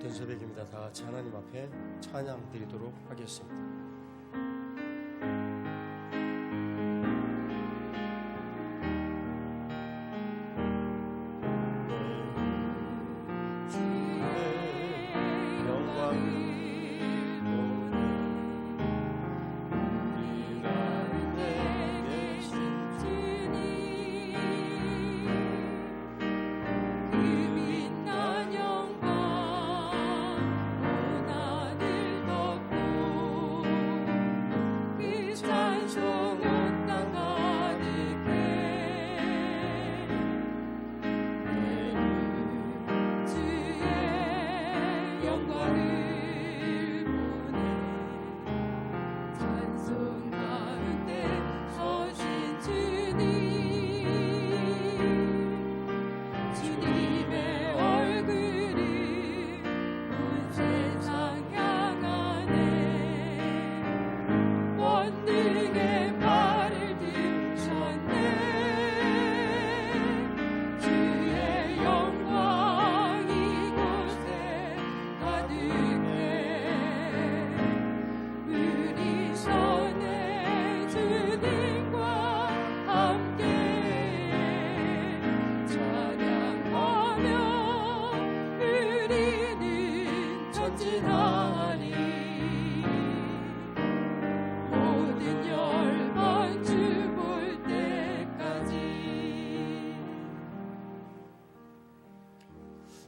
복된 새벽입니다. 다 같이 하나님 앞에 찬양 드리도록 하겠습니다.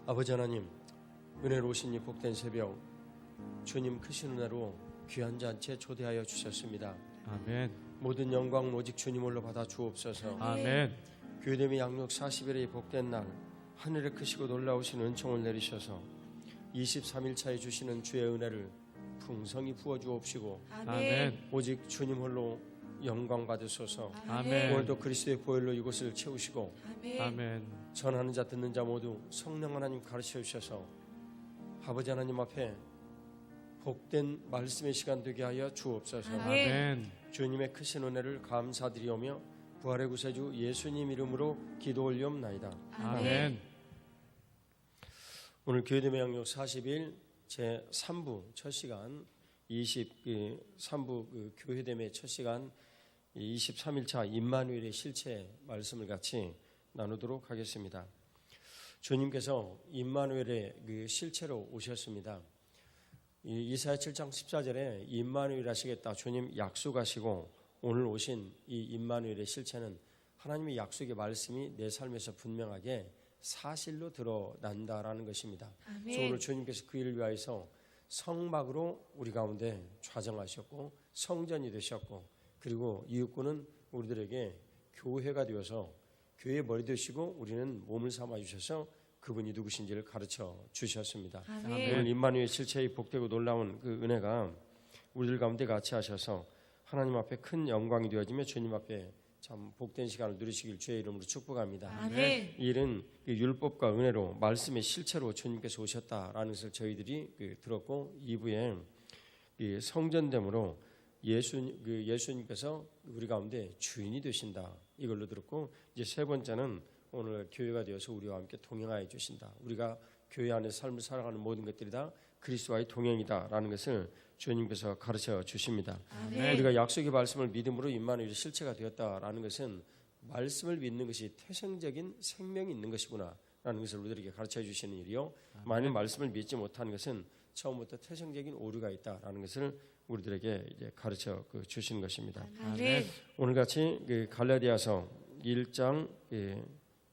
아버지 하나님, 은혜로우신 이 복된 새벽, 주님 크신 은혜로 귀한 잔치에 초대하여 주셨습니다. 아멘. 모든 영광 오직 주님 홀로 받아 주옵소서. 아멘. 교회됨의 양육 40일의 복된 날, 하늘에 크시고 놀라우신 은총을 내리셔서 23일차에 주시는 주의 은혜를 풍성히 부어 주옵시고, 아멘. 오직 주님 홀로 영광 받으소서. 아멘. 오늘도 그리스도의 보혈로 이곳을 채우시고, 아멘. 전하는 자 듣는 자 모두 성령 하나님 가르쳐 주셔서 아버지 하나님 앞에 복된 말씀의 시간 되게 하여 주옵소서. 아멘. 주님의 크신 은혜를 감사드리오며 부활의 구세주 예수님 이름으로 기도 올리옵나이다. 아멘. 오늘 교회됨의 양육 40일 제 3부 첫 시간 3부 교회됨의 첫 시간 23일차 임마누엘의 실체 말씀을 같이 나누도록 하겠습니다. 주님께서 임마누엘의 그 실체로 오셨습니다. 이사야 7장 14절에 임마누엘 하시겠다 주님 약속하시고 오늘 오신 이 임마누엘의 실체는 하나님의 약속의 말씀이 내 삶에서 분명하게 사실로 드러난다라는 것입니다. 그래서 오늘 주님께서 그 일을 위하여서 성막으로 우리 가운데 좌정하셨고 성전이 되셨고, 그리고 이웃군은 우리들에게 교회가 되어서 교회의 머리 되시고 우리는 몸을 삼아 주셔서 그분이 누구신지를 가르쳐 주셨습니다. 오늘 임마누엘 실체의 복되고 놀라운 그 은혜가 우리들 가운데 같이 하셔서 하나님 앞에 큰 영광이 되어지며 주님 앞에 참 복된 시간을 누리시길 주의 이름으로 축복합니다. 아멘. 이 일은 율법과 은혜로 말씀의 실체로 주님께서 오셨다라는 것을 저희들이 들었고, 2부에 성전됨으로 예수님께서 우리 가운데 주인이 되신다 이걸로 들었고, 이제 세 번째는 오늘 교회가 되어서 우리와 함께 동행하여 주신다. 우리가 교회 안에서 삶을 살아가는 모든 것들이 다 그리스도와의 동행이다라는 것을 주님께서 가르쳐 주십니다. 아멘. 우리가 약속의 말씀을 믿음으로 임마누엘의 실체가 되었다라는 것은 말씀을 믿는 것이 태생적인 생명이 있는 것이구나라는 것을 우리들에게 가르쳐 주시는 일이요, 만약 말씀을 믿지 못하는 것은 처음부터 태생적인 오류가 있다라는 것을 우리들에게 이제 가르쳐 주시는 것입니다. 아멘. 오늘 같이 갈라디아서 1장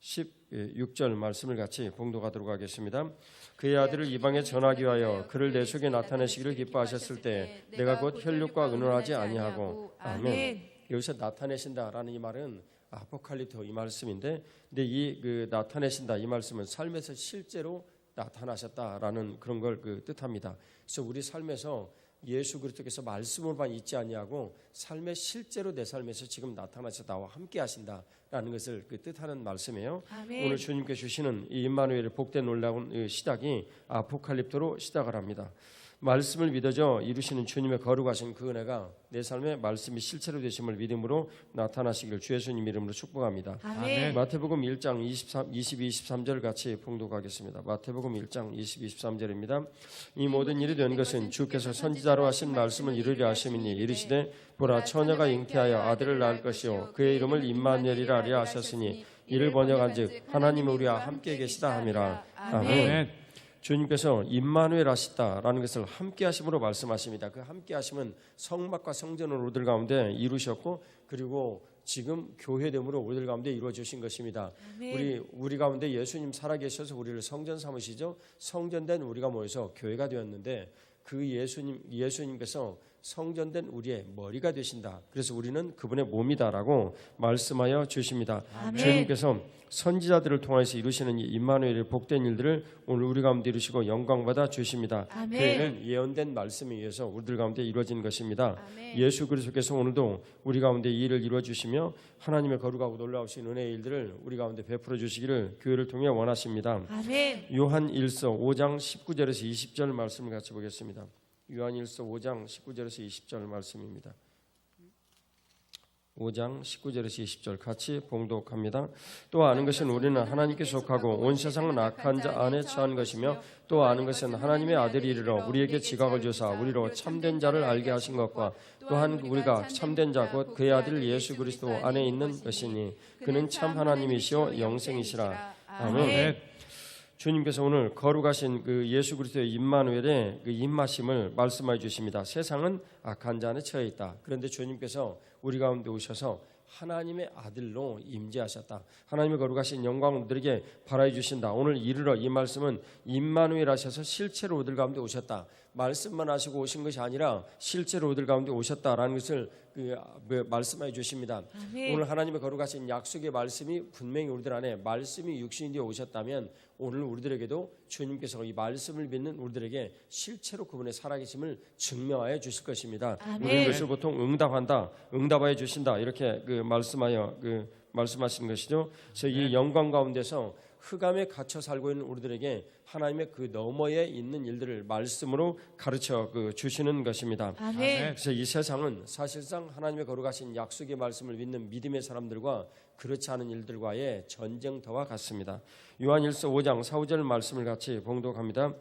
16절 말씀을 같이 봉독하도록 하겠습니다. 그의 아들을 이방에 전하기 위하여 그를 내 속에 나타내시기를 기뻐하셨을 때 내가 곧 혈육과 의논하지 아니하고. 아멘. 여기서 나타내신다라는 이 말은 아포칼립토 이 말씀인데, 근데 이 나타내신다 이 말씀은 삶에서 실제로 나타나셨다라는 그런 걸 뜻합니다. 그래서 우리 삶에서 예수 그리스도께서 말씀으로만 있지 아니하고 삶의 실제로 내 삶에서 지금 나타나셔서 나와 함께 하신다라는 것을 뜻하는 말씀이에요. 아멘. 오늘 주님께 주시는 이 임마누엘의 복된 놀라운 시작이 아포칼립토로 시작을 합니다. 말씀을 믿어져 이루시는 주님의 거룩하신 그 은혜가 내 삶의 말씀이 실체로 되심을 믿음으로 나타나시기를 주 예수님 이름으로 축복합니다. 아멘. 마태복음 1장 22, 23절 같이 봉독하겠습니다. 마태복음 1장 22, 23절입니다. 이 모든 일이 된 것은 주께서 선지자로 하신 말씀을 이루려 하심이니 이르시되 보라 처녀가 잉태하여 아들을 낳을 것이요 그의 이름을 임마누엘이라 하려 하셨으니 이를 번역한즉 하나님이 우리와 함께 계시다 함이라. 아멘. 주님께서 임마누엘 하시다라는 것을 함께 하심으로 말씀하십니다. 그 함께 하심은 성막과 성전을 우리들 가운데 이루셨고 그리고 지금 교회됨으로 우리들 가운데 이루어 주신 것입니다. 우리 가운데 예수님 살아계셔서 우리를 성전 삼으시죠. 성전된 우리가 모여서 교회가 되었는데 그 예수님께서 성전된 우리의 머리가 되신다. 그래서 우리는 그분의 몸이다라고 말씀하여 주십니다. 아멘. 주님께서 선지자들을 통해서 이루시는 이 임마누엘의 복된 일들을 오늘 우리 가운데 이루시고 영광받아 주십니다. 아멘. 교회는 예언된 말씀에 의해서 우리들 가운데 이루어진 것입니다. 아멘. 예수 그리스도께서 오늘도 우리 가운데 이 일을 이루어 주시며 하나님의 거룩하고 놀라우신 은혜의 일들을 우리 가운데 베풀어 주시기를 교회를 통해 원하십니다. 아멘. 요한 1서 5장 19절에서 20절 말씀을 같이 보겠습니다. 요한 1서 5장 19절에서 20절 말씀입니다. 5장 19절에서 20절 같이 봉독합니다. 또 아는 것은 우리는 하나님께 속하고 온 세상은 악한 자 안에 처한 것이며 또 아는 것은 하나님의 아들이 이르러 우리에게 지각을 주사 우리로 참된 자를 알게 하신 것과 또한 우리가 참된 자 곧 그의 아들 예수 그리스도 안에 있는 것이니 그는 참 하나님이시오 영생이시라. 아멘. 주님께서 오늘 거룩하신 그 예수 그리스도의 임마누엘의 그 임하심을 말씀해 주십니다. 세상은 악한 자 안에 처해 있다. 그런데 주님께서 우리 가운데 오셔서 하나님의 아들로 임재하셨다. 하나님의 거룩하신 영광을 우리에게 발하여 주신다. 오늘 이르러 이 말씀은 임마누엘 하셔서 실제로 우리들 가운데 오셨다. 말씀만 하시고 오신 것이 아니라 실제로 우리들 가운데 오셨다라는 것을 말씀해 주십니다. 아멘. 오늘 하나님의 거룩하신 약속의 말씀이 분명히 우리들 안에 말씀이 육신이 되어 오셨다면 오늘 우리들에게도 주님께서 이 말씀을 믿는 우리들에게 실제로 그분의 살아계심을 증명하여 주실 것입니다. 아멘. 우리는 것을 보통 응답한다, 응답하여 주신다 이렇게 말씀하시는 것이죠. 그래서 이 영광 가운데서 흑암에 갇혀 살고 있는 우리들에게 하나님의 그 너머에 있는 일들을 말씀으로 가르쳐 주시는 것입니다. 아멘. 그래서 이 세상은 사실상 하나님의 거룩하신 약속의 말씀을 믿는 믿음의 사람들과 그렇지 않은 일들과의 전쟁터와 같습니다. 요한 1서 5장 4, 5절 말씀을 같이 봉독합니다.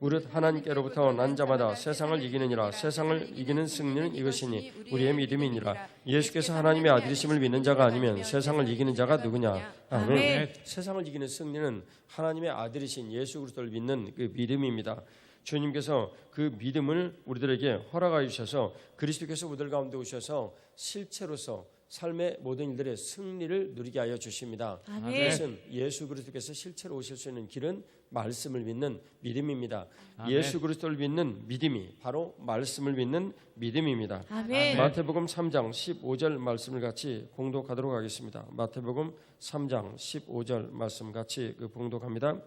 무릇 하나님께로부터 난 자마다 세상을 이기느니라. 세상을 이기는 승리는 이것이니 우리의 믿음이니라. 예수께서 하나님의 아들이심을 믿는 자가 아니면 세상을 이기는 자가 누구냐. 아멘. 세상을 이기는 승리는 하나님의 아들이신 예수 그리스도를 믿는 그 믿음입니다. 주님께서 그 믿음을 우리들에게 허락하여 주셔서 그리스도께서 우리들 가운데 오셔서 실체로서 삶의 모든 일들의 승리를 누리게 하여 주십니다. 아멘. 그것은 예수 그리스도께서 실체로 오실 수 있는 길은 말씀을 믿는 믿음입니다. 아멘. 예수 그리스도를 믿는 믿음이 바로 말씀을 믿는 믿음입니다. 아멘. 마태복음 3장 15절 말씀을 같이 봉독하도록 하겠습니다. 마태복음 3장 15절 말씀 같이 봉독합니다.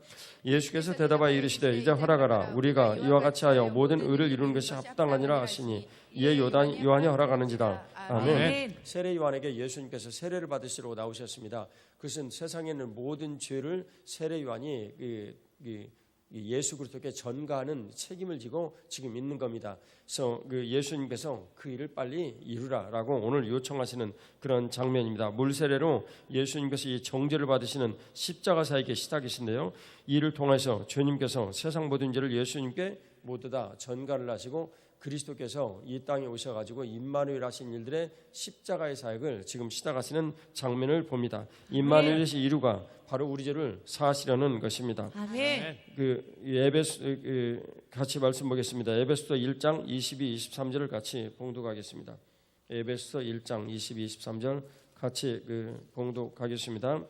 예수께서 대답하여 이르시되 이제 허락하라. 우리가 이와 같이 하여 모든 의를 이루는 것이 합당하니라 하시니 이에 요한이 허락하는지다. 아멘. 세례 요한에게 예수님께서 세례를 받으시러 나오셨습니다. 그것은 세상에 있는 모든 죄를 세례 요한이 예수 그리스도께 전가하는 책임을 지고 지금 있는 겁니다. 그래서 예수님께서 그 일을 빨리 이루라라고 오늘 요청하시는 그런 장면입니다. 물세례로 예수님께서 이 정죄를 받으시는 십자가 사에 계시다 계신데요. 이 일을 통해서 주님께서 세상 모든 죄를 예수님께 모두 다 전가를 하시고 그리스도께서 이 땅에 오셔가지고 임마누엘 하신 일들의 십자가의 사역을 지금 시작하시는 장면을 봅니다. 임마누엘의 이루가 바로 우리 죄를 사하시려는 것입니다. 아멘. 같이 말씀 보겠습니다. 에베소서 1장 22, 23절을 같이 봉독하겠습니다. 에베소서 1장 22, 23절 같이 봉독하겠습니다.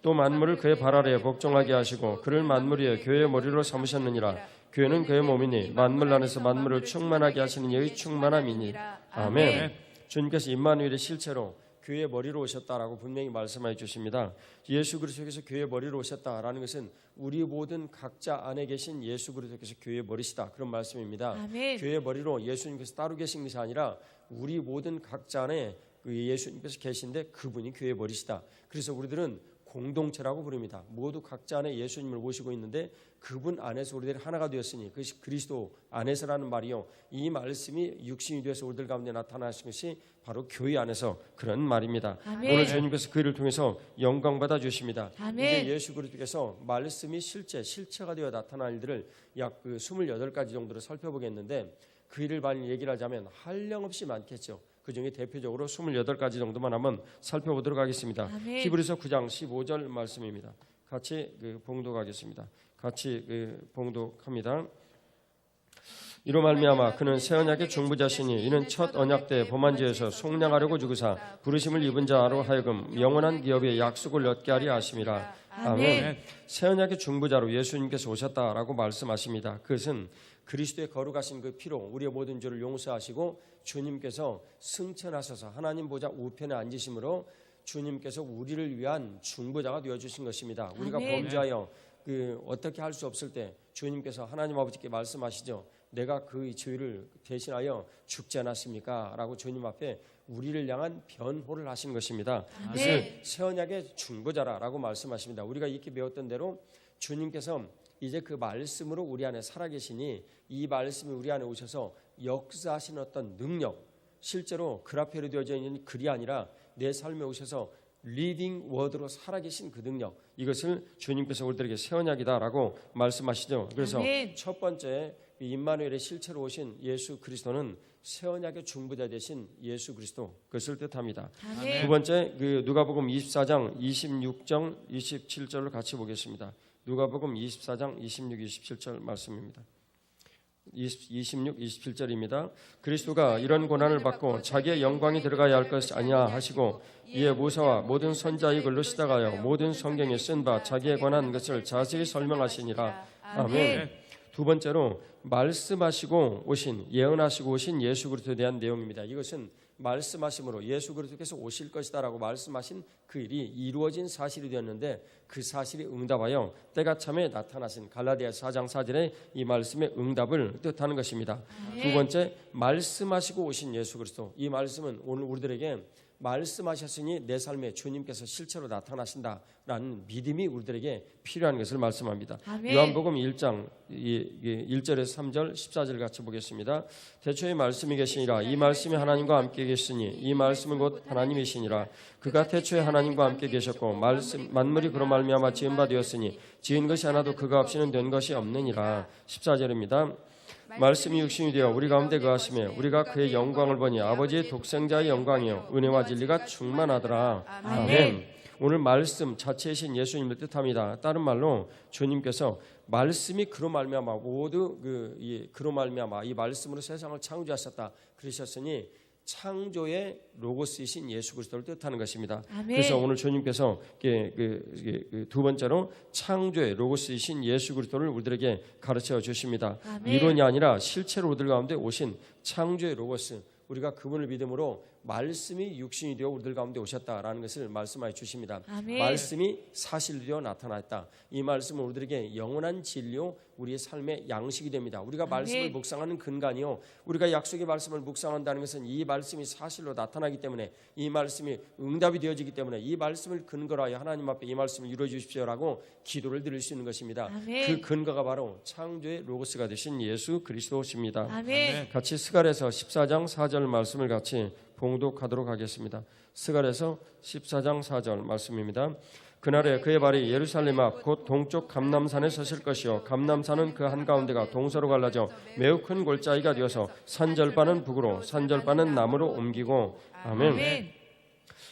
또 만물을 그의 발 아래에 복종하게 하시고 그를 만물 위에 교회의 머리로 삼으셨느니라. 교회는 그의 몸이니 만물 안에서 만물을 충만하게 하시는 이의 충만함이니. 아멘. 주님께서 임마누엘의 실체로 교회의 머리로 오셨다라고 분명히 말씀해 주십니다. 예수 그리스도께서 교회의 머리로 오셨다라는 것은 우리 모든 각자 안에 계신 예수 그리스도께서 교회의 머리시다 그런 말씀입니다. 아멘. 교회의 머리로 예수님께서 따로 계신 것이 아니라 우리 모든 각자 안에 예수님께서 계신데 그분이 교회의 머리시다. 그래서 우리들은 공동체라고 부릅니다. 모두 각자 안에 예수님을 모시고 있는데 그분 안에서 우리들이 하나가 되었으니 그것이 그리스도 안에서라는 말이요. 이 말씀이 육신이 되어서 우리들 가운데 나타나신 것이 바로 교회 안에서 그런 말입니다. 아멘. 오늘 주님께서 그 일을 통해서 영광 받아 주십니다. 아멘. 이제 예수 그리스도께서 말씀이 실체가 되어 나타날 일들을 약 28가지 정도로 살펴보겠는데 그 일을 많이 얘기를 하자면 한량없이 많겠죠. 그 중에 대표적으로 28가지 정도만 한번 살펴보도록 하겠습니다. 아멘. 히브리서 9장 15절 말씀입니다. 같이 봉독하겠습니다. 같이 봉독합니다. 이로 말미암아 그는 새 언약의 중보자시니 이는 첫 언약 때 범한 죄에서 속량하려고 죽으사 부르심을 입은 자로 하여금 영원한 기업의 약속을 얻게 하리 하심이라. 아멘. 새 언약의 중보자로 예수님께서 오셨다라고 말씀하십니다. 그것은 그리스도의 거룩하신 그 피로 우리의 모든 죄를 용서하시고 주님께서 승천하셔서 하나님 보좌 우편에 앉으심으로 주님께서 우리를 위한 중보자가 되어 주신 것입니다. 우리가 아멘. 범죄하여 어떻게 할 수 없을 때 주님께서 하나님 아버지께 말씀하시죠. 내가 그 죄를 대신하여 죽지 않았습니까? 라고 주님 앞에 우리를 향한 변호를 하신 것입니다. 그것을 새 언약의 중보자라고 말씀하십니다. 우리가 익히 배웠던 대로 주님께서 이제 그 말씀으로 우리 안에 살아계시니 이 말씀이 우리 안에 오셔서 역사하신 어떤 능력, 실제로 글 앞에 되어져 있는 글이 아니라 내 삶에 오셔서 리빙 워드로 살아계신 그 능력, 이것을 주님께서 우리들에게 새 언약이다라고 말씀하시죠. 그래서 아멘. 첫 번째 임마누엘의 실체로 오신 예수 그리스도는 새 언약의 중보자 되신 예수 그리스도, 그것을 뜻합니다. 아멘. 두 번째 누가복음 24장 26절 27절을 같이 보겠습니다. 누가복음 24장 26, 27절 말씀입니다. 26, 27절입니다. 그리스도가 이런 고난을 받고 자기의 영광이 들어가야 할 것이 아니냐 하시고 이에 모세와 모든 선지자의 글로 시작하여 모든 성경에 쓴 바 자기에 관한 것을 자세히 설명하시니라. 아멘. 두 번째로 말씀하시고 오신, 예언하시고 오신 예수 그리스도에 대한 내용입니다. 이것은 말씀하심으로 예수 그리스도께서 오실 것이다라고 말씀하신 그 일이 이루어진 사실이 되었는데 그 사실이 응답하여 때가 참에 나타나신 갈라디아서 4장 4절의 이 말씀의 응답을 뜻하는 것입니다. 두 번째, 말씀하시고 오신 예수 그리스도. 이 말씀은 오늘 우리들에게 말씀하셨으니 내 삶에 주님께서 실체로 나타나신다라는 믿음이 우리들에게 필요한 것을 말씀합니다. 아멘. 요한복음 1장 1절에서 3절 14절 같이 보겠습니다. 태초에 말씀이 계시니라. 이 말씀이 하나님과 함께 계시니 이 말씀은 곧 하나님이시니라. 그가 태초에 하나님과 함께 계셨고 만물이 그로 말미암아 지은 바 되었으니 지은 것이 하나도 그가 없이는 된 것이 없느니라. 14절입니다. 말씀이 육신이 되어 우리 가운데 거하시며 우리가 그의 영광을 보니 아버지의 독생자의 영광이요 은혜와 진리가 충만하더라. 아멘. 오늘 말씀 자체이신 예수님을 뜻합니다. 다른 말로 주님께서 말씀이 그로 말미암아 모두 그로 말미암아 이 말씀으로 세상을 창조하셨다 그러셨으니 창조의 로고스이신 예수 그리스도를 뜻하는 것입니다. 아멘. 그래서 오늘 주님께서 두 번째로 창조의 로고스이신 예수 그리스도를 우리들에게 가르쳐 주십니다. 아멘. 이론이 아니라 실체로 우리들 가운데 오신 창조의 로고스, 우리가 그분을 믿음으로 말씀이 육신이 되어 우리들 가운데 오셨다라는 것을 말씀하여 주십니다. 아멘. 말씀이 사실되어 나타났다. 이 말씀은 우리들에게 영원한 진리요 우리의 삶의 양식이 됩니다. 우리가 말씀을 아멘. 묵상하는 근간이요, 우리가 약속의 말씀을 묵상한다는 것은 이 말씀이 사실로 나타나기 때문에, 이 말씀이 응답이 되어지기 때문에 이 말씀을 근거로 하여 하나님 앞에 이 말씀을 이루어 주십시오라고 기도를 드릴 수 있는 것입니다. 아멘. 그 근거가 바로 창조의 로고스가 되신 예수 그리스도십니다. 아멘. 같이 스가랴서 14장 4절 말씀을 같이 봉독하도록 하겠습니다. 스가랴서 14장 4절 말씀입니다. 그날에 그의 발이 예루살렘 앞 곧 동쪽 감람산에 서실 것이요 감람산은 그 한가운데가 동서로 갈라져 매우 큰 골짜기가 되어서 산절반은 북으로 산절반은 남으로 옮기고. 아멘. 아멘.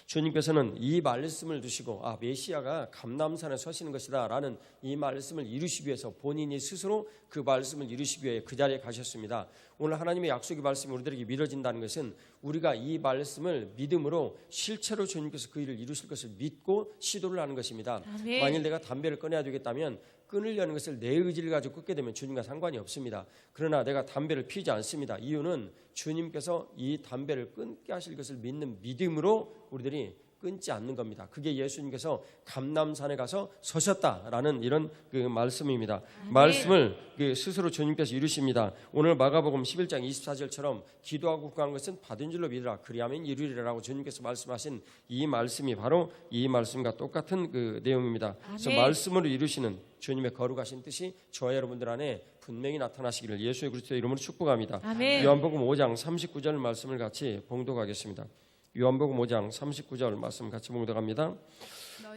주님께서는 이 말씀을 두시고 메시아가 감람산에 서시는 것이다 라는 이 말씀을 이루시기 위해서 본인이 스스로 그 말씀을 이루시기 위해 그 자리에 가셨습니다. 오늘 하나님의 약속의 말씀이 우리들에게 믿어진다는 것은 우리가 이 말씀을 믿음으로 실체로 주님께서 그 일을 이루실 것을 믿고 시도를 하는 것입니다. 아멘. 만일 내가 담배를 꺼내야 되겠다면 끊으려는 것을 내 의지를 가지고 끊게 되면 주님과 상관이 없습니다. 그러나 내가 담배를 피우지 않습니다. 이유는 주님께서 이 담배를 끊게 하실 것을 믿는 믿음으로 우리들이 끊지 않는 겁니다. 그게 예수님께서 감람산에 가서 서셨다라는 이런 그 말씀입니다. 말씀을 스스로 주님께서 이루십니다. 오늘 마가복음 11장 24절처럼 기도하고 구한 것은 받은 줄로 믿으라 그리하면 이루리라라고 주님께서 말씀하신 이 말씀이 바로 이 말씀과 똑같은 그 내용입니다. 그래서 말씀으로 이루시는 주님의 거룩하신 뜻이 저와 여러분들 안에 분명히 나타나시기를 예수의 그리스도의 이름으로 축복합니다. 요한복음 5장 39절 말씀을 같이 봉독하겠습니다. 요한복음 5장 39절 말씀 같이 봉독합니다.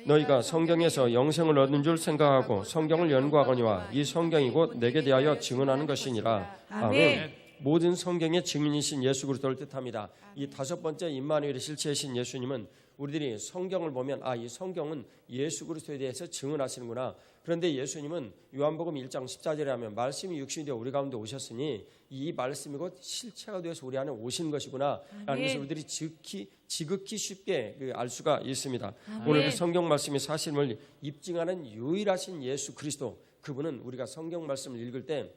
너희가 성경에서 영생을 얻는 줄 생각하고 성경을 연구하거니와 이 성경이 곧 내게 대하여 증언하는 것이니라. 아멘. 모든 성경의 증인이신 예수 그리스도를 뜻합니다. 이 다섯 번째 임마누엘의 실체이신 예수님은 우리들이 성경을 보면 이 성경은 예수 그리스도에 대해서 증언하시는구나. 그런데 예수님은 요한복음 1장 14절에 하면 말씀이 육신이 되어 우리 가운데 오셨으니 이 말씀이 곧 실체가 되어서 우리 안에 오신 것이구나 라는 것을 우리들이 지극히 쉽게 알 수가 있습니다. 오늘 그 성경 말씀이 사실을 입증하는 유일하신 예수 그리스도, 그분은 우리가 성경 말씀을 읽을 때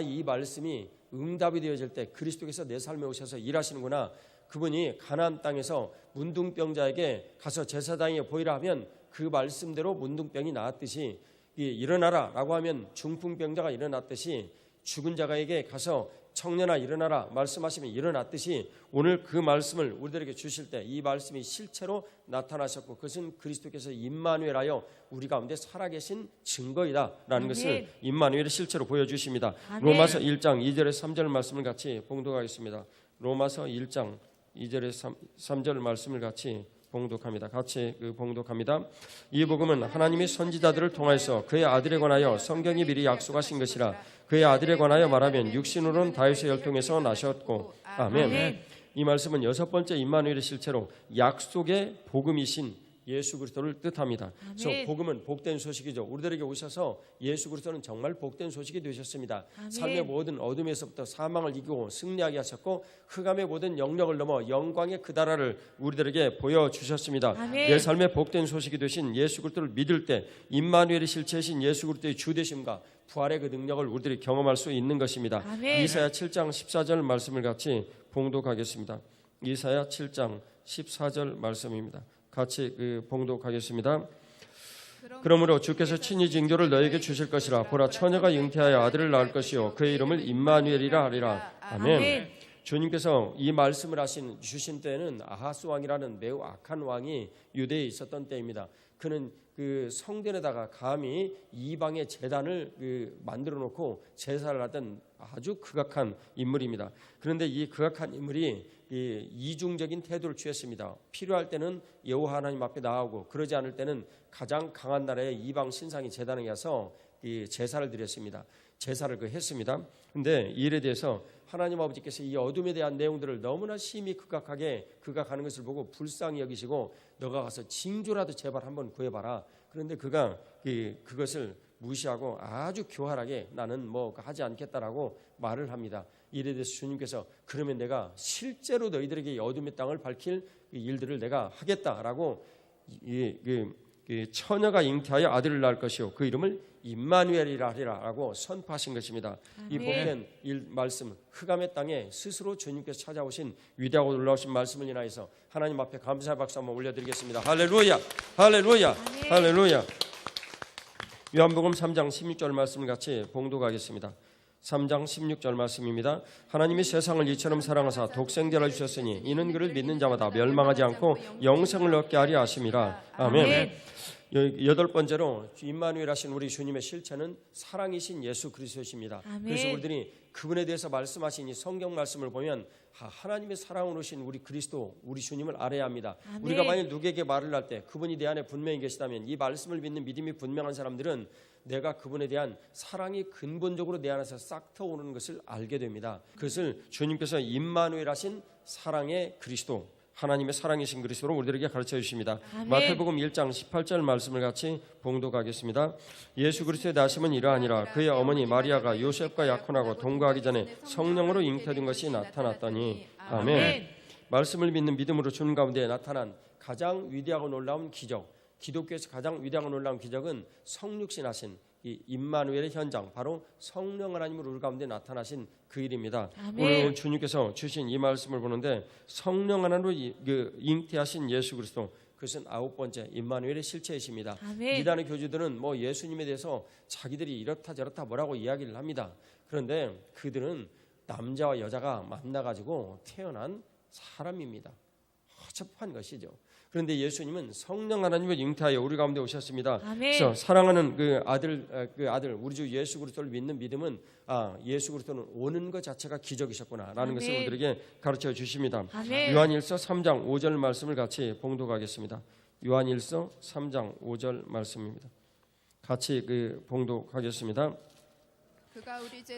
이 말씀이 응답이 되어질 때 그리스도께서 내 삶에 오셔서 일하시는구나. 그분이 가나안 땅에서 문둥병자에게 가서 제사장에 보이라 하면 그 말씀대로 문둥병이 나았듯이, 일어나라 라고 하면 중풍병자가 일어났듯이, 죽은 자가에게 가서 청년아 일어나라 말씀하시면 일어났듯이, 오늘 그 말씀을 우리들에게 주실 때 이 말씀이 실체로 나타나셨고 그것은 그리스도께서 임마누엘하여 우리 가운데 살아계신 증거이다 라는 것을 임마누엘의 실체로 보여주십니다. 로마서 1장 2절에 3절 말씀을 같이 봉독하겠습니다. 로마서 1장 2절에 3절 말씀을 같이 봉독합니다. 같이 봉독합니다. 이 복음은 하나님의 선지자들을 통하여서 그의 아들에 관하여 성경이 미리 약속하신 것이라. 그의 아들에 관하여 말하면 육신으로는 다윗의 혈통에서 나셨고. 아멘. 이 말씀은 여섯 번째 임마누엘의 실체로 약속의 복음이신 예수 그리스도를 뜻합니다. 그래서 복음은 복된 소식이죠. 우리들에게 오셔서 예수 그리스도는 정말 복된 소식이 되셨습니다. 삶의 모든 어둠에서부터 사망을 이기고 승리하게 하셨고 흑암의 모든 영역을 넘어 영광의 그 나라를 우리들에게 보여주셨습니다. 내 삶의 복된 소식이 되신 예수 그리스도를 믿을 때 임마누엘의 실체이신 예수 그리스도의 주되심과 부활의 그 능력을 우리들이 경험할 수 있는 것입니다. 이사야 7장 14절 말씀을 같이 봉독하겠습니다. 이사야 7장 14절 말씀입니다. 같이 봉독하겠습니다. 그러므로 주께서 친히 징조를 너에게 주실 것이라. 보라, 처녀가 잉태하여 아들을 낳을 것이요 그의 이름을 임마누엘이라 하리라. 아멘. 주님께서 이 말씀을 주신 때는 아하스 왕이라는 매우 악한 왕이 유대에 있었던 때입니다. 그는 그 성전에다가 감히 이방의 제단을 만들어 놓고 제사를 하던 아주 극악한 인물입니다. 그런데 이 극악한 인물이 이중적인 태도를 취했습니다. 필요할 때는 여호와 하나님 앞에 나오고 그러지 않을 때는 가장 강한 나라의 이방 신상이 제단에 가서 제사를 드렸습니다. 제사를 했습니다. 그런데 이 일에 대해서 하나님 아버지께서 이 어둠에 대한 내용들을 너무나 심히 극악하게 극악하는 것을 보고 불쌍히 여기시고 너가 가서 징조라도 제발 한번 구해봐라. 그런데 그가 그것을 무시하고 아주 교활하게 나는 하지 않겠다라고 말을 합니다. 이에 대해서 주님께서 그러면 내가 실제로 너희들에게 이 어둠의 땅을 밝힐 일들을 내가 하겠다라고 처녀가 잉태하여 아들을 낳을 것이요 그 이름을 임마누엘이라 하리라라고 선포하신 것입니다. 이 복된 말씀, 흑암의 땅에 스스로 주님께서 찾아오신 위대하고 놀라우신 말씀을 인하여서 하나님 앞에 감사의 박수 한번 올려드리겠습니다. 할렐루야, 할렐루야, 할렐루야. 요한복음 3장 16절 말씀을 같이 봉독하겠습니다. 3장 16절 말씀입니다. 하나님이 세상을 이처럼 사랑하사 독생자를 주셨으니 이는 그를 믿는 자마다 멸망하지 않고 영생을 얻게 하려 하심이라. 아멘. 여덟 번째로 임마누엘 하신 우리 주님의 실체는 사랑이신 예수 그리스도십니다. 그래서 우리들이 그분에 대해서 말씀하신 이 성경 말씀을 보면 하나님의 사랑으로 오신 우리 그리스도, 우리 주님을 알아야 합니다. 우리가 만일 누구에게 말을 할 때 그분이 내 안에 분명히 계시다면 이 말씀을 믿는 믿음이 분명한 사람들은 내가 그분에 대한 사랑이 근본적으로 내 안에서 싹 트어오르는 것을 알게 됩니다. 그것을 주님께서 임마누엘 하신 사랑의 그리스도, 하나님의 사랑이신 그리스도로 우리들에게 가르쳐 주십니다. 마태복음 1장 18절 말씀을 같이 봉독하겠습니다. 예수 그리스도의 나심은 이러하니라. 그의 어머니 마리아가 요셉과 약혼하고 동거하기 전에 성령으로 잉태된 것이 나타났더니. 아멘. 말씀을 믿는 믿음으로 주님 가운데 나타난 가장 위대하고 놀라운 기적, 기독교에서 가장 위대하고 놀라운 기적은 성육신 하신 이 임마누엘의 현장, 바로 성령 하나님으로 우리 가운데 나타나신 그 일입니다. 오늘 주님께서 주신 이 말씀을 보는데 성령 하나님으로 잉태하신 예수 그리스도, 그것은 9번째 임마누엘의 실체이십니다. 아멘. 이단의 교주들은 뭐 예수님에 대해서 자기들이 이렇다 저렇다 뭐라고 이야기를 합니다. 그런데 그들은 남자와 여자가 만나가지고 태어난 사람입니다. 허접한 것이죠. 그런데 예수님은 성령 하나님을 잉태하여 우리 가운데 오셨습니다. 아멘. 그래서 사랑하는 그 아들 우리 주 예수 그리스도를 믿는 믿음은 예수 그리스도는 오는 것 자체가 기적이셨구나라는 아멘. 것을 우리에게 가르쳐 주십니다. 아멘. 요한일서 3장 5절 말씀을 같이 봉독하겠습니다. 요한일서 3장 5절 말씀입니다. 같이 봉독하겠습니다.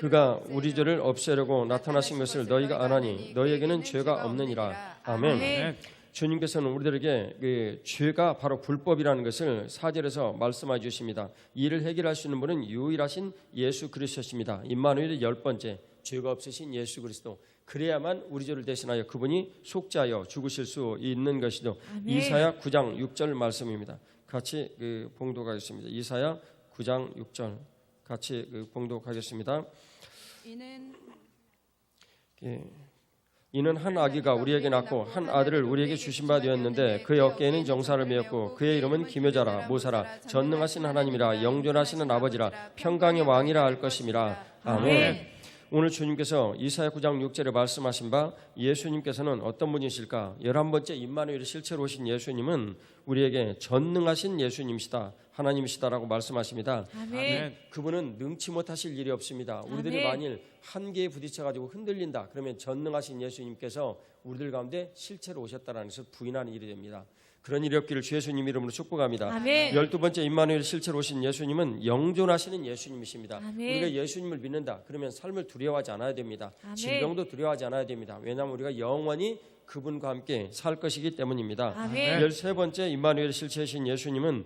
그가 우리 죄를 없애려고 나타나신 것을 너희가 아나니 너희에게는 죄가 없느니라. 아멘. 아멘. 주님께서는 우리들에게 그 죄가 바로 불법이라는 것을 4절에서 말씀해 주십니다. 이를 해결할 수 있는 분은 유일하신 예수 그리스도십니다. 임마누엘의 10번째 죄가 없으신 예수 그리스도. 그래야만 우리 죄를 대신하여 그분이 속죄하여 죽으실 수 있는 것이죠. 아멘. 이사야 9장 6절 말씀입니다. 같이 봉독하겠습니다. 이사야 9장 6절 같이 봉독하겠습니다. 이는 한 아기가 우리에게 낳고 한 아들을 우리에게 주신 바 되었는데 그의 어깨에는 정사를 메었고 그의 이름은 기묘자라 모사라 전능하신 하나님이라 영존하시는 아버지라 평강의 왕이라 할 것임이라. 아멘. 오늘 주님께서 이사야 9장 6절에 말씀하신 바 예수님께서는 어떤 분이실까? 11번째 임마누엘의 실체로 오신 예수님은 우리에게 전능하신 예수님이시다, 하나님이시다라고 말씀하십니다. 아멘. 그분은 능치 못하실 일이 없습니다. 우리들이 아멘. 만일 한계에 부딪혀가지고 흔들린다 그러면 전능하신 예수님께서 우리들 가운데 실체로 오셨다는 것을 부인하는 일이 됩니다. 그런 일이 없기를 주 예수님 이름으로 축복합니다. 아멘. 12번째 임마누엘 실체로 오신 예수님은 영존하시는 예수님이십니다. 아멘. 우리가 예수님을 믿는다 그러면 삶을 두려워하지 않아야 됩니다. 아멘. 질병도 두려워하지 않아야 됩니다. 왜냐하면 우리가 영원히 그분과 함께 살 것이기 때문입니다. 아멘. 13번째 임마누엘 실체이신 예수님은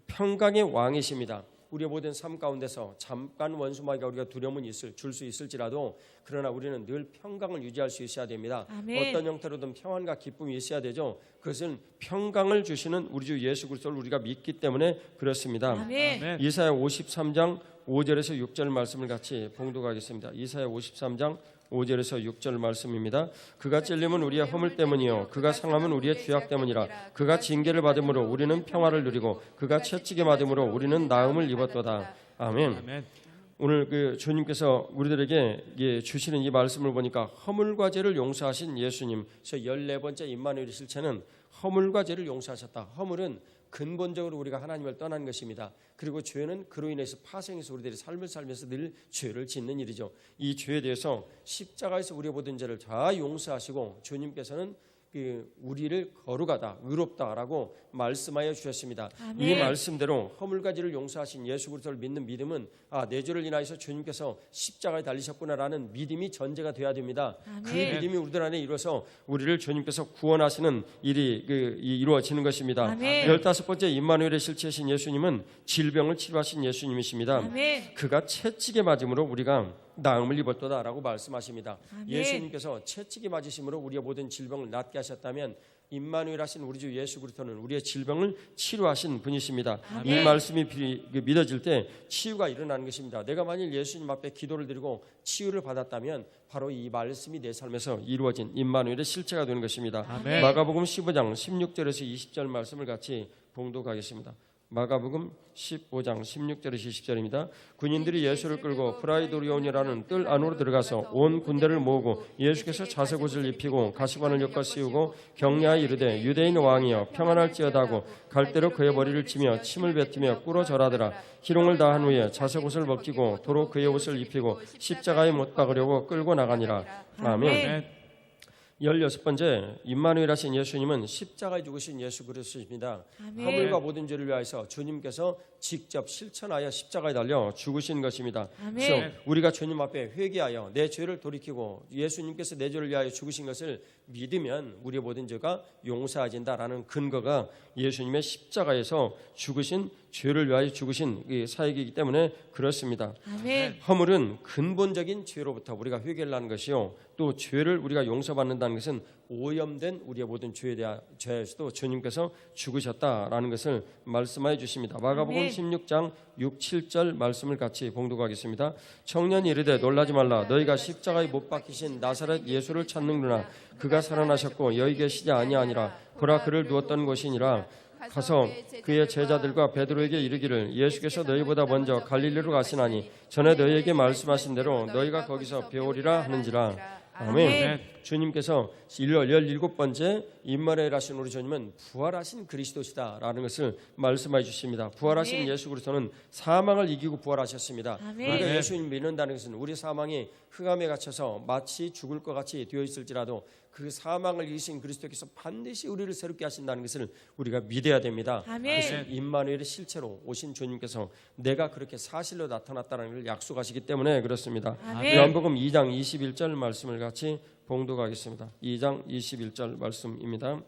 평강의 왕이십니다. 우리의 모든 삶 가운데서 잠깐 원수마귀가 우리가 두려움은 줄 수 있을지라도 그러나 우리는 늘 평강을 유지할 수 있어야 됩니다. 아멘. 어떤 형태로든 평안과 기쁨이 있어야 되죠. 그것은 평강을 주시는 우리 주 예수 그리스도를 우리가 믿기 때문에 그렇습니다. 아멘. 아멘. 이사야 53장 5절에서 6절 말씀을 같이 봉독하겠습니다. 이사야 53장 5절에서 6절 말씀입니다. 그가 찔림은 우리의 허물 때문이요 그가 상함은 우리의 죄악 때문이라. 그가 징계를 받음으로 우리는 평화를 누리고 그가 채찍에 맞음으로 우리는 나음을 입었도다. 아멘. 아멘. 오늘 주님께서 우리들에게 주시는 이 말씀을 보니까 허물과 죄를 용서하신 예수님. 그래서 14번째 임마누엘의 실체는 허물과 죄를 용서하셨다. 허물은 근본적으로 우리가 하나님을 떠난 것입니다. 그리고 죄는 그로 인해서 파생해서 우리들이 삶을 살면서 늘 죄를 짓는 일이죠. 이 죄에 대해서 십자가에서 우리의 모든 죄를 다 용서하시고 주님께서는 우리를 거룩하다, 의롭다라고 말씀하여 주셨습니다. 아멘. 이 말씀대로 허물과 죄를 용서하신 예수 그리스도를 믿는 믿음은 내 죄를 인하여서 주님께서 십자가에 달리셨구나라는 믿음이 전제가 되어야 됩니다. 아멘. 그 믿음이 우리들 안에 이루어서 우리를 주님께서 구원하시는 일이 이루어지는 것입니다. 아멘. 15번째 임마누엘의 실체이신 예수님은 질병을 치료하신 예수님이십니다. 아멘. 그가 채찍에 맞음으로 우리가 나음을 입었도다라고 말씀하십니다. 아멘. 예수님께서 채찍에 맞으심으로 우리의 모든 질병을 낫게 하셨다면 임마누엘 하신 우리 주 예수 그리스도는 우리의 질병을 치료하신 분이십니다. 아멘. 이 말씀이 믿어질 때 치유가 일어나는 것입니다. 내가 만일 예수님 앞에 기도를 드리고 치유를 받았다면 바로 이 말씀이 내 삶에서 이루어진 임마누엘의 실체가 되는 것입니다. 아멘. 마가복음 15장 16절에서 20절 말씀을 같이 봉독하겠습니다. 마가복음 15장 16절에서 20절입니다. 군인들이 예수를 끌고 프라이도리온이라는 뜰 안으로 들어가서 온 군대를 모으고 예수께서 자색옷을 입히고 가시관을 엮어 씌우고 격려하여 이르되 유대인 왕이여 평안할지어다 하고 갈대로 그의 머리를 치며 침을 뱉으며 꿇어 절하더라. 희롱을 다한 후에 자색옷을 벗기고 도로 그의 옷을 입히고 십자가에 못 박으려고 끌고 나가니라. 아멘. 아멘. 16번째 임마누엘 하신 예수님은 십자가에 죽으신 예수 그리스도입니다. 아멘. 허물과 모든 죄를 위하여서 주님께서 직접 실천하여 십자가에 달려 죽으신 것입니다. 아멘. 그래서 우리가 주님 앞에 회개하여 내 죄를 돌이키고 예수님께서 내 죄를 위하여 죽으신 것을 믿으면 우리의 모든 죄가 용서해진다라는 근거가 예수님의 십자가에서 죽으신 죄를 위하여 죽으신 이 사역이기 때문에 그렇습니다. 아멘. 허물은 근본적인 죄로부터 우리가 회개를 하는 것이요, 또 죄를 우리가 용서받는다는 것은 오염된 우리의 모든 죄에서도 주님께서 죽으셨다라는 것을 말씀하여 주십니다. 마가복음 아멘. 16장 6, 7절 말씀을 같이 봉독하겠습니다. 청년이 이르되 놀라지 말라. 너희가 십자가에 못 박히신 나사렛 예수를 찾는구나. 그가 살아나셨고 여기 계시지 아니하니라. 보라, 그를 두었던 곳이니라. 가서 그의 제자들과 베드로에게 이르기를 예수께서 너희보다 먼저 갈릴리로 가시나니 전에 너희에게 말씀하신 대로 너희가 거기서 배우리라 하는지라. 아멘. 주님께서 17번째 임마누엘 하신 우리 주님은 부활하신 그리스도시다라는 것을 말씀해 주십니다. 부활하신 아멘. 예수 그리스도는 사망을 이기고 부활하셨습니다. 아멘. 우리가 예수님 믿는다는 것은 우리 사망이 흑암에 갇혀서 마치 죽을 것 같이 되어 있을지라도 그 사망을 이기신 그리스도께서 반드시 우리를 새롭게 하신다는 것을 우리가 믿어야 됩니다. 아멘. 그것은 임마누엘의 실체로 오신 주님께서 내가 그렇게 사실로 나타났다는 것을 약속하시기 때문에 그렇습니다. 아멘. 요한복음 2장 21절 말씀을 같이 봉독하겠습니다. 2장 21절 말씀입니다.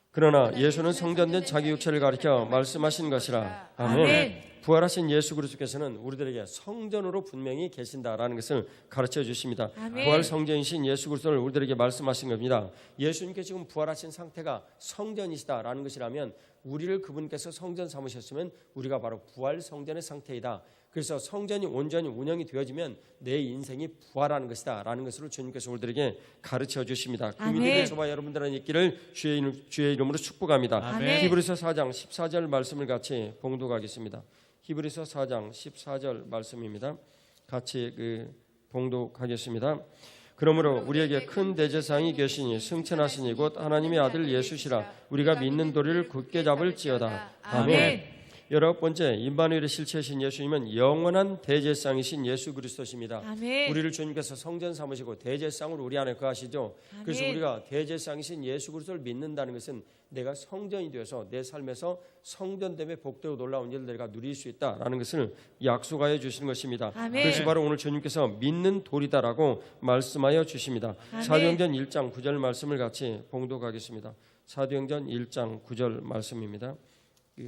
그러나 예수는 성전된 자기 육체를 가리켜 말씀하신 것이라. 아멘. 아멘. 부활하신 예수 그리스도께서는 우리들에게 성전으로 분명히 계신다라는 것을 가르쳐 주십니다. 아멘. 부활 성전이신 예수 그리스도를 우리들에게 말씀하신 겁니다. 예수님께 지금 부활하신 상태가 성전이시다라는 것이라면 우리를 그분께서 성전 삼으셨으면 우리가 바로 부활 성전의 상태이다. 그래서 성전이 온전히 운영이 되어지면 내 인생이 부활하는 것이다 라는 것으로 주님께서 우리들에게 가르쳐 주십니다. 그 아멘. 믿음의 저와 여러분들은 있기를 주의 이름으로 축복합니다. 아멘. 히브리서 4장 14절 말씀을 같이 봉독하겠습니다. 히브리서 4장 14절 말씀입니다. 같이 봉독하겠습니다. 그러므로 우리에게 큰 대제사장이 계시니 승천하시니 곧 하나님의 아들 예수시라. 우리가 믿는 도리를 굳게 잡을지어다. 아멘. 19번째 임마누엘의 실체이신 예수님은 영원한 대제사장이신 예수 그리스도십니다. 아멘. 우리를 주님께서 성전 삼으시고 대제사장으로 우리 안에 거하시죠. 그래서 아멘. 우리가 대제사장이신 예수 그리스도를 믿는다는 것은 내가 성전이 되어서 내 삶에서 성전됨에 복되고 놀라운 일을 내가 누릴 수 있다라는 것을 약속하여 주시는 것입니다. 아멘. 그것이 바로 오늘 주님께서 믿는 도리다라고 말씀하여 주십니다. 아멘. 사도행전 1장 9절 말씀을 같이 봉독하겠습니다. 사도행전 1장 9절 말씀입니다.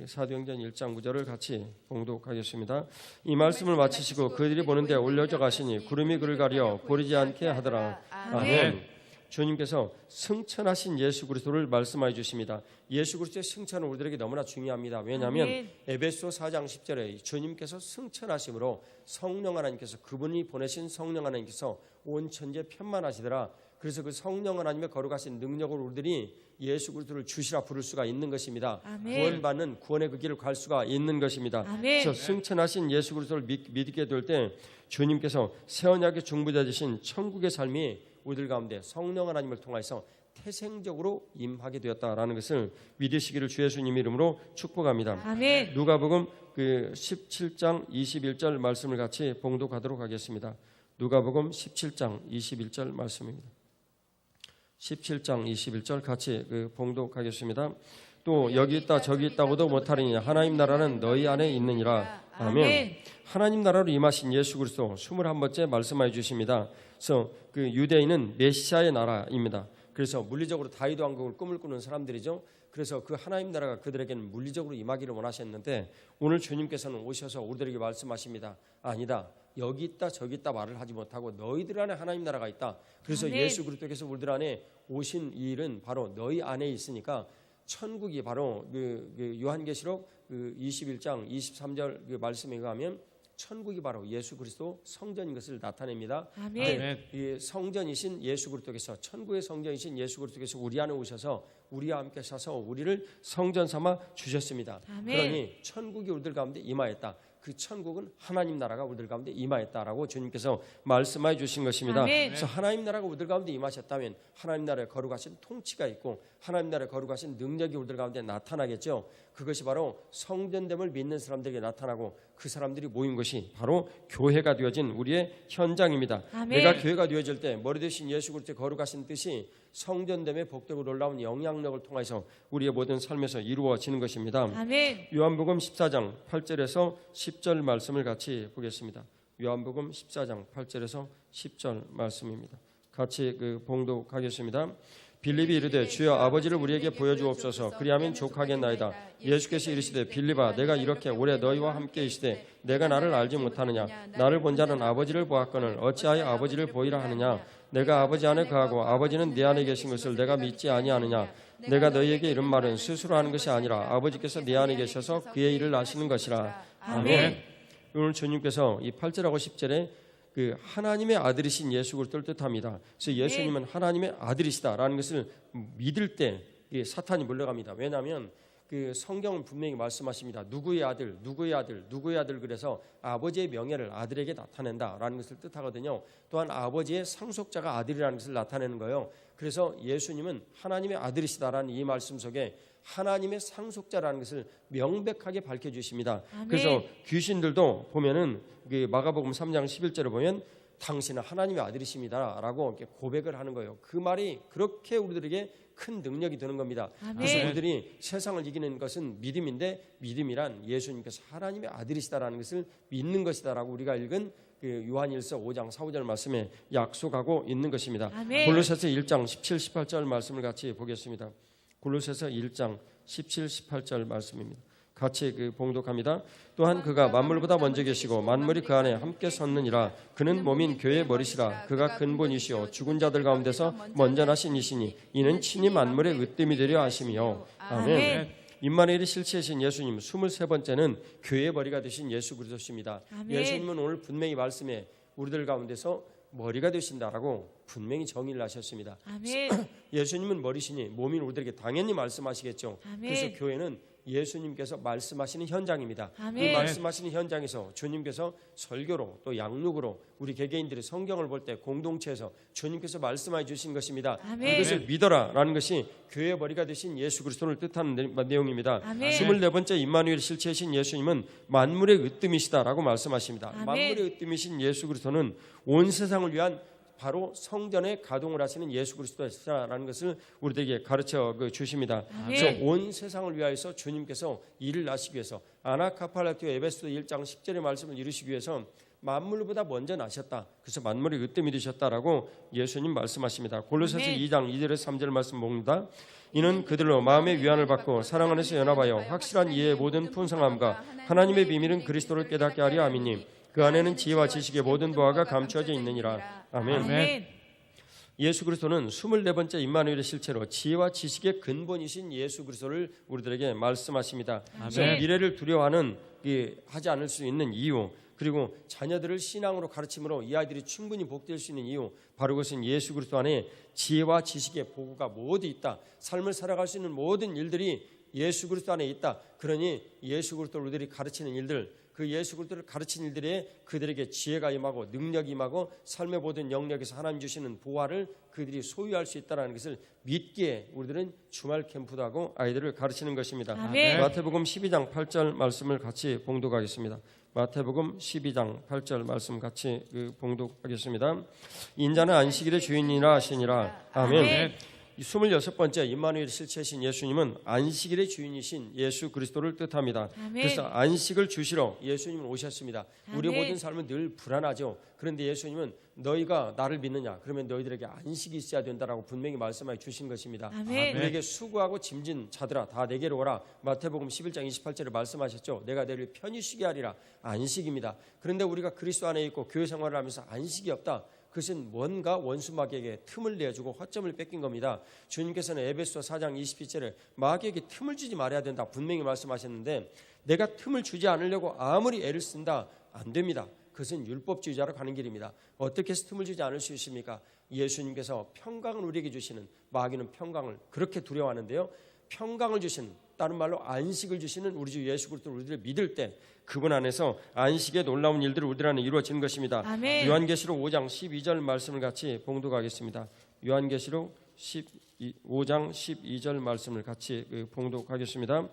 사도행전 1장 9절을 같이 봉독하겠습니다. 이 말씀을 마치시고 그들이 보는데 올려져 가시니 구름이 그를 가려 보이지 않게 하더라. 아멘. 주님께서 승천하신 예수 그리스도를 말씀해 주십니다. 예수 그리스도의 승천은 우리들에게 너무나 중요합니다. 왜냐하면 아멘. 에베소 4장 10절에 주님께서 승천하심으로 성령 하나님께서 그분이 보내신 성령 하나님께서 온 천지에 편만하시더라. 그래서 그 성령 하나님의 거룩하신 능력으로 우리들이 예수 그리스도를 주시라 부를 수가 있는 것입니다. 아멘. 구원받는 구원의 그 길을 갈 수가 있는 것입니다. 아멘. 그래서 승천하신 예수 그리스도를 믿게 될 때 주님께서 새 언약의 중보자 되신 천국의 삶이 우리들 가운데 성령 하나님을 통해서 태생적으로 임하게 되었다라는 것을 믿으시기를 주 예수님 이름으로 축복합니다. 아멘. 누가복음 17장 21절 말씀을 같이 봉독하도록 하겠습니다. 누가복음 17장 21절 말씀입니다. 17장 21절 같이 봉독하겠습니다. 또 여기 있다 저기 있다고도 못하리니 하나님 나라는 너희 안에 있느니라. 아멘. 하나님 나라로 임하신 예수 그리스도 21번째 말씀해 주십니다. 그래서 그 유대인은 메시아의 나라입니다. 그래서 물리적으로 다윗 왕국을 꿈을 꾸는 사람들이죠. 그래서 그 하나님 나라가 그들에게는 물리적으로 임하기를 원하셨는데 오늘 주님께서는 오셔서 우리들에게 말씀하십니다. 아니다. 여기 있다 저기 있다 말을 하지 못하고 너희들 안에 하나님 나라가 있다. 그래서 아멘. 예수 그리스도께서 우리들 안에 오신 이 일은 바로 너희 안에 있으니까 천국이 바로 그 요한계시록 21장 23절 그 말씀에 의하면 천국이 바로 예수 그리스도 성전인 것을 나타냅니다. 아멘. 이 성전이신 예수 그리스도께서 천국의 성전이신 예수 그리스도께서 우리 안에 오셔서 우리와 함께 사서 우리를 성전 삼아 주셨습니다. 아멘. 그러니 천국이 우리들 가운데 임하였다. 그 천국은 하나님 나라가 우리들 가운데 임하였다라고 주님께서 말씀해 주신 것입니다. 아멘. 그래서 하나님 나라가 우리들 가운데 임하셨다면 하나님 나라의 거룩하신 통치가 있고 하나님 나라의 거룩하신 능력이 우리들 가운데 나타나겠죠. 그것이 바로 성전됨을 믿는 사람들에게 나타나고 그 사람들이 모인 것이 바로 교회가 되어진 우리의 현장입니다. 아멘. 내가 교회가 되어질 때 머리 대신 예수 그리스도의 거룩하신 뜻이 성전됨의 복되고 놀라운 영향력을 통해서 우리의 모든 삶에서 이루어지는 것입니다. 아멘. 요한복음 14장 8절에서 10절 말씀을 같이 보겠습니다. 요한복음 14장 8절에서 10절 말씀입니다. 같이 봉독하겠습니다. 빌립이 이르되 주여 아버지를 우리에게 보여주옵소서. 그리하면 족하겠나이다. 예수께서 이르시되 빌립아 내가 이렇게 오래 너희와 함께 있으되 내가 나를 알지 못하느냐? 나를 본 자는 아버지를 보았거늘 어찌하여 아버지를 보이라 하느냐? 내가 아버지 안에 거하고 아버지는 내 안에 계신 것을 내가 믿지 아니하느냐? 내가 너희에게 이른 말은 스스로 하는 것이 아니라 아버지께서 내 안에 계셔서 그의 일을 아시는 것이라. 아멘. 오늘 주님께서 이 8절하고 10절에 그 하나님의 아들이신 예수 그리스도를 뜻합니다. 그래서 예수님은 하나님의 아들이시다라는 것을 믿을 때 사탄이 물러갑니다. 왜냐하면 그 성경은 분명히 말씀하십니다. 누구의 아들, 누구의 아들, 누구의 아들 그래서 아버지의 명예를 아들에게 나타낸다라는 것을 뜻하거든요. 또한 아버지의 상속자가 아들이라는 것을 나타내는 거예요. 그래서 예수님은 하나님의 아들이시다라는 이 말씀 속에 하나님의 상속자라는 것을 명백하게 밝혀주십니다. 그래서 귀신들도 보면은 마가복음 3장 11절을 보면 당신은 하나님의 아들이십니다라고 이렇게 고백을 하는 거예요. 그 말이 그렇게 우리들에게 큰 능력이 되는 겁니다. 그래서 우리들이 세상을 이기는 것은 믿음인데 믿음이란 예수님께서 하나님의 아들이시다라는 것을 믿는 것이다라고 우리가 읽은 요한일서 5장 4, 5절 말씀에 약속하고 있는 것입니다. 골로새서 1장 17, 18절 말씀을 같이 보겠습니다. 골로새서 1장 17, 18절 말씀입니다. 같이 봉독합니다. 또한 그가 만물보다 먼저 계시고 만물이 그 안에 함께 섰느니라. 그는 몸인 교회의 머리시라. 그가 근본이시오 죽은 자들 가운데서 먼저 나신 이시니 이는 친히 만물의 으뜸이 되려 하심이요. 아멘. 임마누엘의 실체이신 예수님 23번째는 교회의 머리가 되신 예수 그리스도십니다. 예수님은 오늘 분명히 말씀에 우리들 가운데서 머리가 되신다라고 분명히 정의를 하셨습니다. 예수님은 머리시니 몸인 우리들에게 당연히 말씀하시겠죠. 그래서 교회는 예수님께서 말씀하시는 현장입니다. 이 말씀하시는 현장에서 주님께서 설교로 또 양육으로 우리 개개인들이 성경을 볼 때 공동체에서 주님께서 말씀해 주신 것입니다. 이것을 믿어라라는 것이 교회의 머리가 되신 예수 그리스도를 뜻하는 내용입니다. 24번째 임마누엘 실체이신 예수님은 만물의 으뜸이시다라고 말씀하십니다. 만물의 으뜸이신 예수 그리스도는 온 세상을 위한 바로 성전에 가동을 하시는 예수 그리스도라는 것을 우리들에게 가르쳐 주십니다. 그래서 온 세상을 위하여서 주님께서 일을 하시기 위해서 아나카팔라티오 에베소서 1장 10절의 말씀을 이루시기 위해서 만물보다 먼저 나셨다. 그래서 만물의 으뜸이 되셨다라고 예수님 말씀하십니다. 골로새서 2장 2절에서 3절 말씀 봅니다. 이는 그들로 마음의 위안을 받고 사랑 안에서 연합하여 확실한 이해의 모든 풍성함과 하나님의 비밀은 그리스도를 깨닫게 하려 함이니 그 안에는 지혜와 지식의 모든 보화가 감추어져 있느니라. 아멘. 예수 그리스도는 24번째 임마누엘의 실체로 지혜와 지식의 근본이신 예수 그리스도를 우리들에게 말씀하십니다. 그래서 미래를 두려워하는 하지 않을 수 있는 이유, 그리고 자녀들을 신앙으로 가르침으로 이 아이들이 충분히 복될 수 있는 이유, 바로 그것은 예수 그리스도 안에 지혜와 지식의 보고가 모두 있다. 삶을 살아갈 수 있는 모든 일들이 예수 그리스도 안에 있다. 그러니 예수 그리스도를 우리들이 가르치는 일들, 그 예수 그리스도를 가르치는 일들에 그들에게 지혜가 임하고 능력이 임하고 삶의 모든 영역에서 하나님 주시는 보화를 그들이 소유할 수 있다는 것을 믿기에 우리들은 주말 캠프도 하고 아이들을 가르치는 것입니다. 마태복음 12장 8절 말씀을 같이 봉독하겠습니다. 마태복음 12장 8절 말씀 같이 봉독하겠습니다. 인자는 안식일의 주인이라 하시니라. 아멘. 26번째 임마누엘 실체이신 예수님은 안식일의 주인이신 예수 그리스도를 뜻합니다. 그래서 안식을 주시러 예수님은 오셨습니다. 우리 모든 삶은 늘 불안하죠. 그런데 예수님은 너희가 나를 믿느냐? 그러면 너희들에게 안식이 있어야 된다라고 분명히 말씀해 주신 것입니다. 우리에게 수고하고 짐진 자들아 다 내게로 오라. 마태복음 11장 28절에 말씀하셨죠. 내가 너희를 편히 쉬게 하리라. 안식입니다. 그런데 우리가 그리스도 안에 있고 교회 생활을 하면서 안식이 없다. 그것은 뭔가 원수 마귀에게 틈을 내주고 허점을 뺏긴 겁니다. 주님께서는 에베소 4장 22절에 마귀에게 틈을 주지 말아야 된다 분명히 말씀하셨는데 내가 틈을 주지 않으려고 아무리 애를 쓴다 안 됩니다. 그것은 율법주의자로 가는 길입니다. 어떻게 해서 틈을 주지 않을 수 있습니까? 예수님께서 평강을 우리에게 주시는, 마귀는 평강을 그렇게 두려워하는데요. 평강을 주시는, 다른 말로 안식을 주시는 우리 주 예수 그리스도를 우리를 믿을 때 그분 안에서 안식의 놀라운 일들을 우리들 안에 이루어지는 것입니다. 요한계시록 5장 12절 말씀을 같이 봉독하겠습니다. 요한계시록 5장 12절 말씀을 같이 봉독하겠습니다.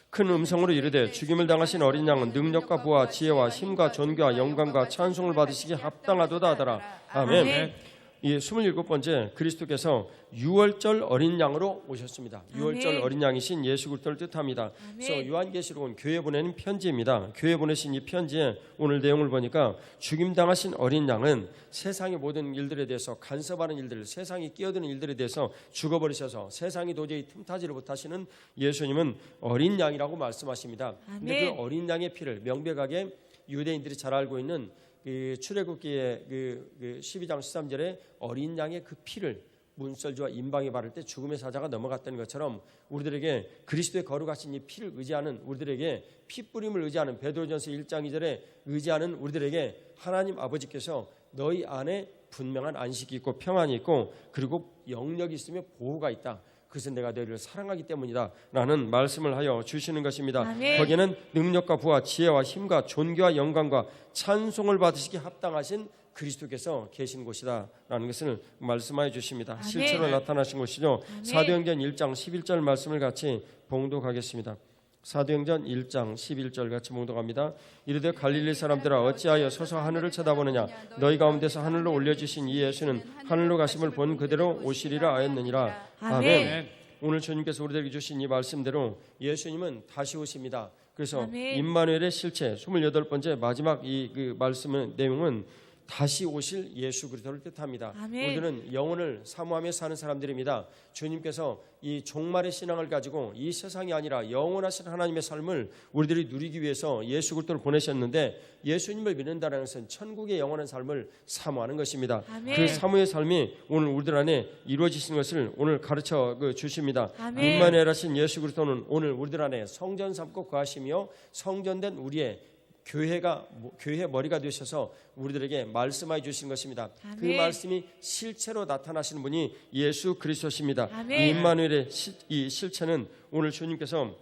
큰 음성으로 이르되 죽임을 당하신 어린 양은 능력과 부와 지혜와 힘과 존귀와 영광과 찬송을 받으시기에 합당하도다 하더라. 아멘. 이 27번째 그리스도께서 유월절 어린 양으로 오셨습니다. 유월절 아멘. 어린 양이신 예수 그리스도를 뜻합니다. 그래서 요한계시록은 교회에 보내는 편지입니다. 교회에 보내신 이 편지에 오늘 내용을 보니까 죽임당하신 어린 양은 세상의 모든 일들에 대해서 간섭하는 일들, 세상이 끼어드는 일들에 대해서 죽어버리셔서 세상이 도저히 틈타지를 못하시는 예수님은 어린 양이라고 말씀하십니다. 근데 그 아멘. 어린 양의 피를 명백하게 유대인들이 잘 알고 있는 그 출애굽기의 그 12장 13절에 어린 양의 그 피를 문설주와 임방에 바를 때 죽음의 사자가 넘어갔다는 것처럼 우리들에게 그리스도의 거룩하신 이 피를 의지하는 우리들에게 피 뿌림을 의지하는 베드로전서 1장 2절에 의지하는 우리들에게 하나님 아버지께서 너희 안에 분명한 안식이 있고 평안이 있고 그리고 영력이 있으며 보호가 있다. 그것은 내가 너희를 사랑하기 때문이다 라는 말씀을 하여 주시는 것입니다. 아멘. 거기에는 능력과 부와 지혜와 힘과 존귀와 영광과 찬송을 받으시기 합당하신 그리스도께서 계신 곳이다 라는 것을 말씀하여 주십니다. 아멘. 실제로 나타나신 곳이죠. 아멘. 사도행전 1장 11절 말씀을 같이 봉독하겠습니다. 사도행전 1장 11절 같이 봉독합니다. 이르되 갈릴리 사람들아 어찌하여 서서 하늘을 쳐다보느냐 너희 가운데서 하늘로 올려주신 이 예수는 하늘로 가심을 본 그대로 오시리라 하였느니라. 아멘. 아멘. 오늘 주님께서 우리들에게 주신 이 말씀대로 예수님은 다시 오십니다. 그래서 아멘. 임마누엘의 실체 28번째 마지막 이 그 말씀의 내용은 다시 오실 예수 그리스도를 뜻합니다. 아멘. 우리는 영혼을 사모하며 사는 사람들입니다. 주님께서 이 종말의 신앙을 가지고 이 세상이 아니라 영원하신 하나님의 삶을 우리들이 누리기 위해서 예수 그리스도를 보내셨는데 예수님을 믿는다는 것은 천국의 영원한 삶을 사모하는 것입니다. 아멘. 그 사모의 삶이 오늘 우리들 안에 이루어지시는 것을 오늘 가르쳐 주십니다. 아멘. 임마누엘 하신 예수 그리스도는 오늘 우리들 안에 성전 삼고 거하시며 성전된 우리의 교회의 머리가 되셔서 우리들에게 말씀해 주신 것입니다. 아멘. 그 말씀이 실체로 나타나시는 분이 예수 그리스도십니다. 아멘. 이 임마누엘의 이 실체는 오늘 주님께서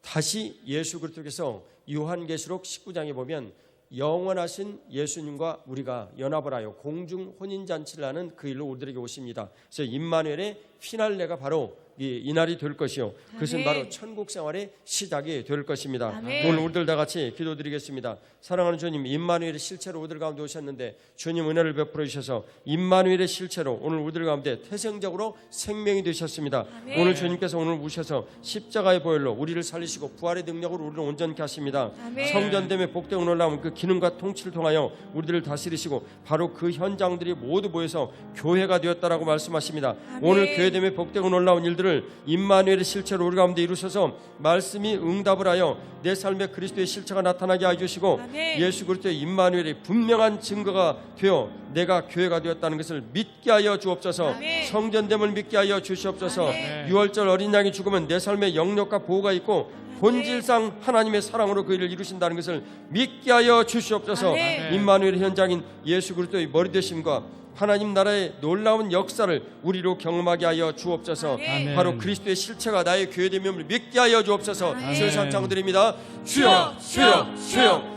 다시 예수 그리스도께서 요한계시록 19장에 보면 영원하신 예수님과 우리가 연합을 하여 공중 혼인잔치를 하는 그 일로 우리들에게 오십니다. 그래서 임마누엘의 피날레가 바로 이 날이 될 것이요. 그것은 아멘. 바로 천국 생활의 시작이 될 것입니다. 아멘. 오늘 우리들 다 같이 기도드리겠습니다. 사랑하는 주님, 임마누엘의 실체로 우리들 가운데 오셨는데 주님 은혜를 베풀어 주셔서 임마누엘의 실체로 오늘 우리들 가운데 태생적으로 생명이 되셨습니다. 아멘. 오늘 주님께서 오늘 오셔서 십자가의 보혈로 우리를 살리시고 부활의 능력으로 우리를 온전케 하십니다. 아멘. 성전됨의 복되고 놀라운 그 기능과 통치를 통하여 우리들을 다스리시고 바로 그 현장들이 모두 모여서 교회가 되었다라고 말씀하십니다. 아멘. 오늘 교회됨의 복되고 놀라운 일들을 임마누엘의 실체로 우리 가운데 이루셔서 말씀이 응답을 하여 내 삶에 그리스도의 실체가 나타나게 하여 주시고 아멘. 예수 그리스도의 임마누엘의 분명한 증거가 되어 내가 교회가 되었다는 것을 믿게 하여 주옵소서. 아멘. 성전됨을 믿게 하여 주시옵소서. 아멘. 유월절 어린 양이 죽으면 내 삶에 영력과 보호가 있고 본질상 하나님의 사랑으로 그 일을 이루신다는 것을 믿게 하여 주시옵소서. 아멘. 임마누엘 현장인 예수 그리스도의 머리 되심과 하나님 나라의 놀라운 역사를 우리로 경험하게 하여 주옵소서. 아멘. 바로 그리스도의 실체가 나의 교회됨을 믿게 하여 주옵소서. 아멘. 주여 장드립니다. 주여 주여 주여.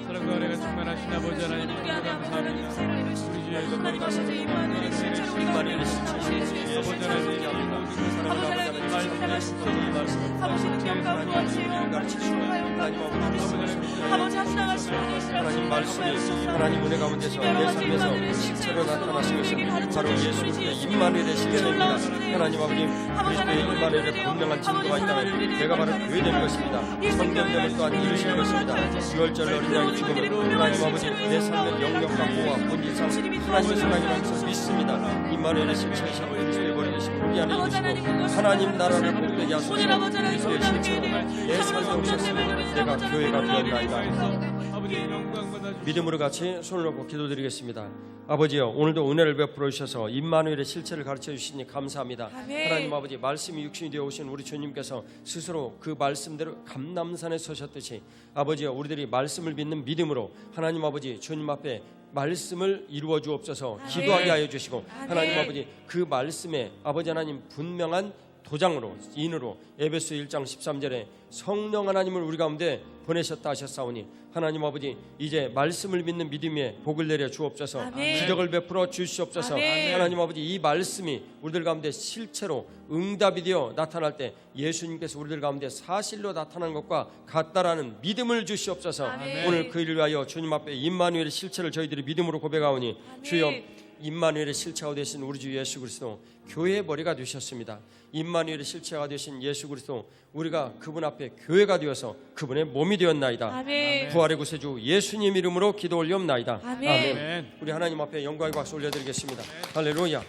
사랑과 은혜가 충만하신 아버지 하나님 감사합니다. 우리 주 예수 그리스도 임마누엘의 실체로 우리가 임마누엘의 실체 아버지 하나님 아버지 능력과 부와 지혜와 아버지 합당하신 분이시라 하나님 말씀이 하나님 은혜 가운데서 내 삶에서 실체로 나타나신 것은 바로 예수 그리스도의 임마누엘의 실체입니다. 하나님 아버지 그리스도의 임마누엘의 분명한 증거가 있다면 내가 바로 교회되는 것입니다. 성경되는 또한 이루실 것입니다. 유월절 어린 양의 죽음은 하나님 아버지 내 삶의 영역과 보호와 본질상 하나님의 사랑이라는 것을 믿습니다. 임마누엘의 실체이신 그리스도의 머리 되신 우리 안에 이루시고 하나님 나라를 복되게 하소서. 그리스도의 실체로 내 삶에 오셨으니 내가 교회가 되었나이다. 믿음으로 같이 손을 놓고 기도드리겠습니다. 아버지여, 오늘도 은혜를 베풀어 주셔서 임마누엘의 실체를 가르쳐 주시니 감사합니다. 아멘. 하나님 아버지, 말씀이 육신이 되어 오신 우리 주님께서 스스로 그 말씀대로 감람산에 서셨듯이 아버지여, 우리들이 말씀을 믿는 믿음으로 하나님 아버지 주님 앞에 말씀을 이루어 주옵소서. 아멘. 기도하게 하여 주시고 아멘. 하나님 아버지 그 말씀에 아버지 하나님 분명한 도장으로 인으로 에베소 1장 13절에 성령 하나님을 우리 가운데 보내셨다 하셨사오니 하나님 아버지 이제 말씀을 믿는 믿음에 복을 내려 주옵소서. 아멘. 기적을 베풀어 주시옵소서. 아멘. 하나님 아버지 이 말씀이 우리들 가운데 실체로 응답이 되어 나타날 때 예수님께서 우리들 가운데 사실로 나타난 것과 같다라는 믿음을 주시옵소서. 아멘. 오늘 그 일을 위하여 주님 앞에 임마누엘의 실체를 저희들이 믿음으로 고백하오니 아멘. 주여 임마누엘의 실체가 되신 우리 주 예수 그리스도 교회의 머리가 되셨습니다. 임마누엘의 실체가 되신 예수 그리스도 우리가 그분 앞에 교회가 되어서 그분의 몸이 되었나이다. 아멘. 부활의 구세주 예수님 이름으로 기도 올리옵나이다. 아멘. 우리 하나님 앞에 영광의 박수 올려드리겠습니다. 할렐루야.